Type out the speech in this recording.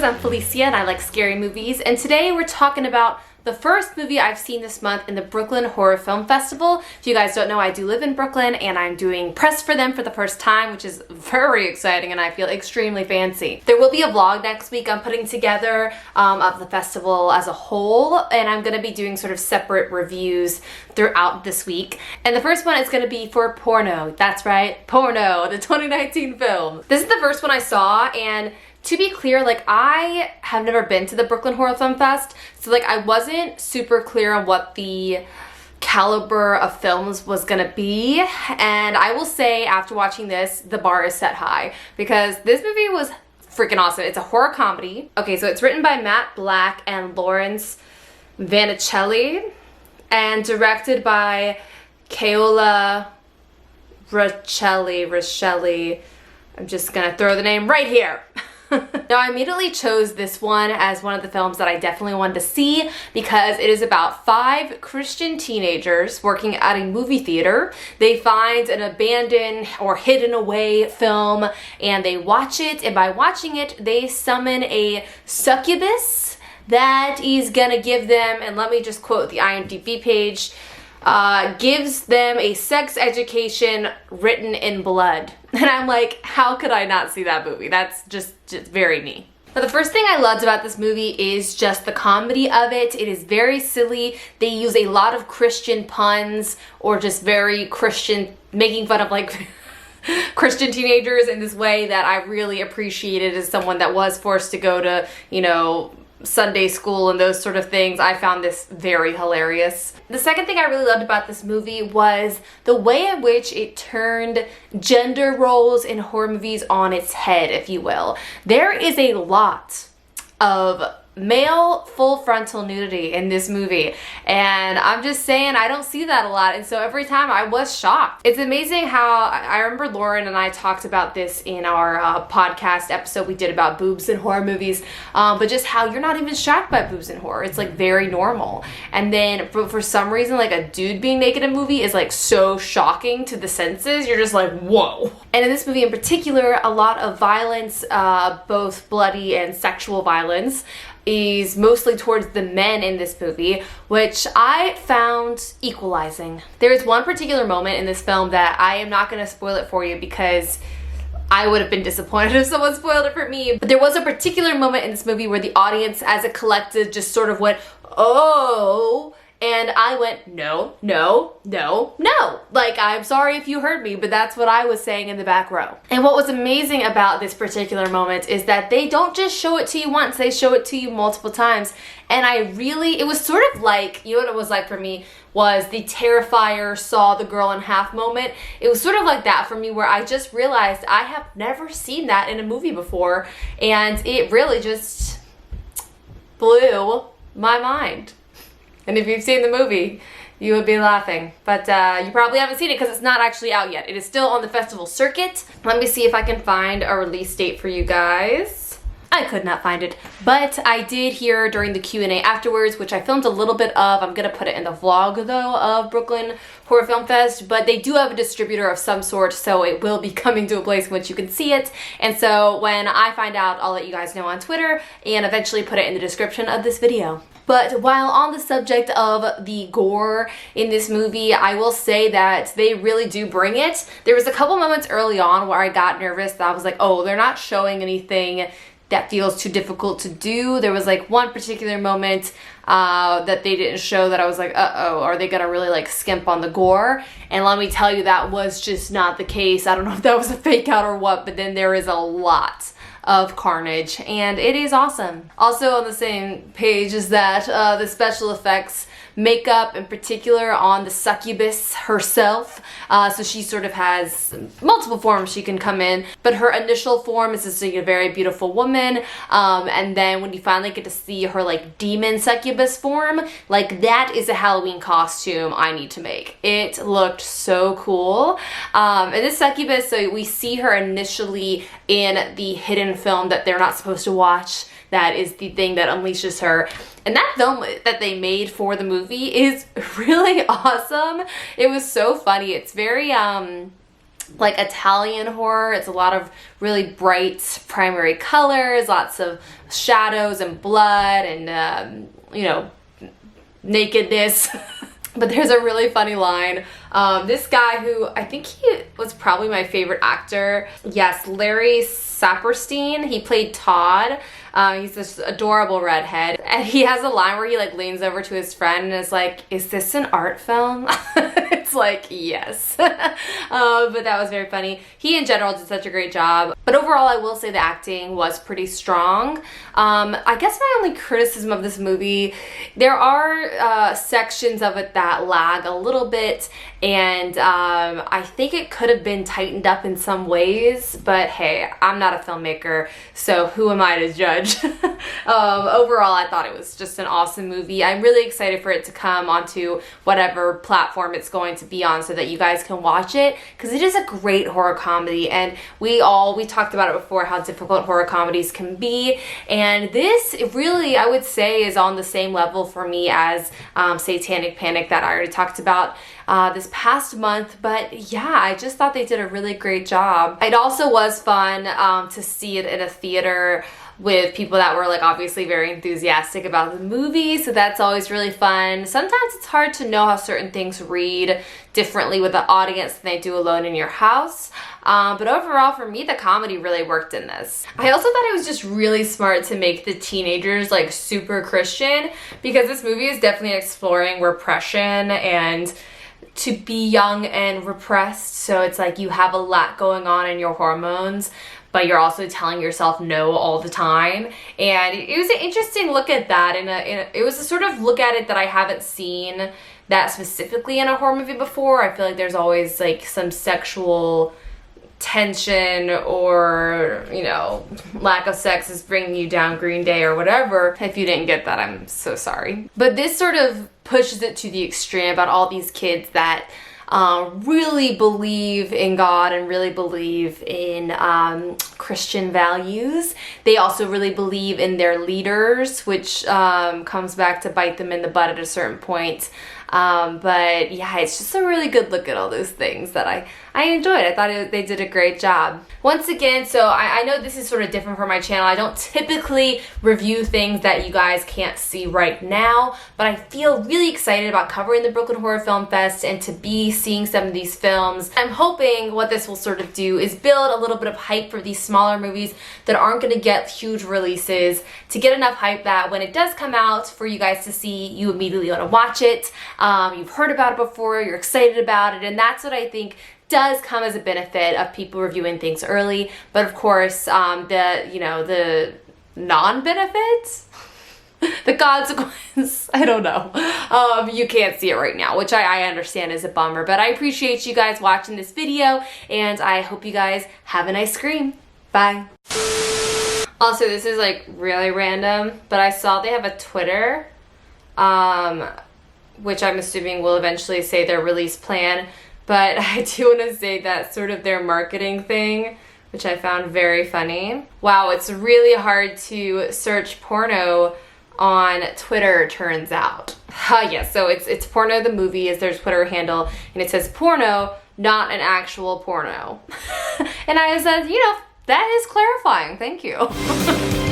I'm Felicia and I like scary movies, and today we're talking about the first movie I've seen this month in the Brooklyn Horror Film Festival. If you guys don't know, I do live in Brooklyn and I'm doing press for them for the first time, which is very exciting and I feel extremely fancy. There will be a vlog next week I'm putting together of the festival as a whole, and I'm going to be doing sort of separate reviews throughout this week. And the first one is going to be for Porno. That's right, Porno, the 2019 film. This is the first one I saw, and to be clear, like, I have never been to the Brooklyn Horror Film Fest, so like I wasn't super clear on what the caliber of films was gonna be, and I will say after watching this, the bar is set high because this movie was freaking awesome. It's a horror comedy. Okay, so it's written by Matt Black and Lawrence Vanicelli and directed by Keola Riccelli. I'm just gonna throw the name right here. Now, I immediately chose this one as one of the films that I definitely wanted to see because it is about 5 Christian teenagers working at a movie theater. They find an abandoned or hidden away film and they watch it, and by watching it, they summon a succubus that is gonna give them, and let me just quote the IMDb page, gives them a sex education written in blood. And I'm like, how could I not see that movie? That's just very me. But the first thing I loved about this movie is just the comedy of it. It is very silly. They use a lot of Christian puns, or just very Christian, making fun of like Christian teenagers in this way that I really appreciated as someone that was forced to go to, you know, Sunday school and those sort of things. I found this very hilarious. The second thing I really loved about this movie was the way in which it turned gender roles in horror movies on its head, if you will. There is a lot of male full frontal nudity in this movie, and I'm just saying I don't see that a lot, and so every time I was shocked. It's amazing how I remember Lauren and I talked about this in our podcast episode we did about boobs in horror movies, but just how you're not even shocked by boobs in horror. It's like very normal, and then for some reason, like, a dude being naked in a movie is like so shocking to the senses. You're just like, whoa. And in this movie in particular, a lot of violence, both bloody and sexual violence, is mostly towards the men in this movie, which I found equalizing. There is one particular moment in this film that I am not going to spoil it for you because I would have been disappointed if someone spoiled it for me. But there was a particular moment in this movie where the audience as a collective just sort of went, oh, and I went, no, no, no, no. Like, I'm sorry if you heard me, but that's what I was saying in the back row. And what was amazing about this particular moment is that they don't just show it to you once, they show it to you multiple times. And it was sort of like, you know what it was like for me was the Terrifier saw the girl in half moment. It was sort of like that for me, where I just realized I have never seen that in a movie before, and it really just blew my mind. And if you've seen the movie, you would be laughing. But you probably haven't seen it because it's not actually out yet. It is still on the festival circuit. Let me see if I can find a release date for you guys. I could not find it, but I did hear during the Q&A afterwards, which I filmed a little bit of. I'm gonna put it in the vlog though of Brooklyn Horror Film Fest, but they do have a distributor of some sort, so it will be coming to a place in which you can see it. And so when I find out, I'll let you guys know on Twitter and eventually put it in the description of this video. But while on the subject of the gore in this movie, I will say that they really do bring it. There was a couple moments early on where I got nervous that I was like, oh, they're not showing anything that feels too difficult to do. There was like one particular moment that they didn't show that I was like, uh-oh, are they gonna really like skimp on the gore? And let me tell you, that was just not the case. I don't know if that was a fake out or what, but then there is a lot of carnage, and it is awesome. Also on the same page is that the special effects makeup, in particular on the succubus herself. So she sort of has multiple forms she can come in, but her initial form is just a very beautiful woman. And then when you finally get to see her like demon succubus form, like, that is a Halloween costume I need to make. It looked so cool. And this succubus, so we see her initially in the hidden film that they're not supposed to watch. That is the thing that unleashes her. And that film that they made for the movie is really awesome. It was so funny. It's very like Italian horror. It's a lot of really bright primary colors, lots of shadows and blood and, you know, nakedness. But there's a really funny line. This guy who I think he was probably my favorite actor. Yes, Larry Saperstein. He played Todd. He's this adorable redhead. And he has a line where he like leans over to his friend and is like, "Is this an art film?" It's like, yes. But that was very funny. He in general did such a great job. But overall, I will say the acting was pretty strong. I guess my only criticism of this movie, there are sections of it that lag a little bit, and I think it could have been tightened up in some ways, but hey, I'm not a filmmaker, so who am I to judge? Overall, I thought it was just an awesome movie. I'm really excited for it to come onto whatever platform it's going to be on so that you guys can watch it, because it is a great horror comedy, and we talked about it before, how difficult horror comedies can be, and this really, I would say, is on the same level for me as Satanic Panic that I already talked about this past month. But yeah, I just thought they did a really great job. It also was fun to see it in a theater with people that were like obviously very enthusiastic about the movie, so that's always really fun. Sometimes it's hard to know how certain things read differently with the audience than they do alone in your house. But overall, for me, the comedy really worked in this. I also thought it was just really smart to make the teenagers like super Christian, because this movie is definitely exploring repression and to be young and repressed. So it's like you have a lot going on in your hormones, but you're also telling yourself no all the time. And it was an interesting look at that. It was a sort of look at it that I haven't seen that specifically in a horror movie before. I feel like there's always like some sexual tension, or, you know, lack of sex is bringing you down, Green Day or whatever. If you didn't get that, I'm so sorry. But this sort of pushes it to the extreme about all these kids that really believe in God and really believe in Christian values. They also really believe in their leaders, which comes back to bite them in the butt at a certain point. But yeah, it's just a really good look at all those things that I enjoyed. I thought they did a great job. Once again, so I know this is sort of different for my channel. I don't typically review things that you guys can't see right now, but I feel really excited about covering the Brooklyn Horror Film Fest and to be seeing some of these films. I'm hoping what this will sort of do is build a little bit of hype for these smaller movies that aren't going to get huge releases, to get enough hype that when it does come out for you guys to see, you immediately want to watch it. You've heard about it before, you're excited about it, and that's what I think does come as a benefit of people reviewing things early. But of course, the non-benefits, the consequence, I don't know. You can't see it right now, which I understand is a bummer, but I appreciate you guys watching this video, and I hope you guys have a nice scream. Bye. Also, this is like really random, but I saw they have a Twitter, which I'm assuming will eventually say their release plan. But I do want to say that sort of their marketing thing, which I found very funny. Wow, it's really hard to search porno on Twitter, turns out. Yes, so it's Porno the Movie is their Twitter handle, and it says porno, not an actual porno. And I said, you know, that is clarifying. Thank you.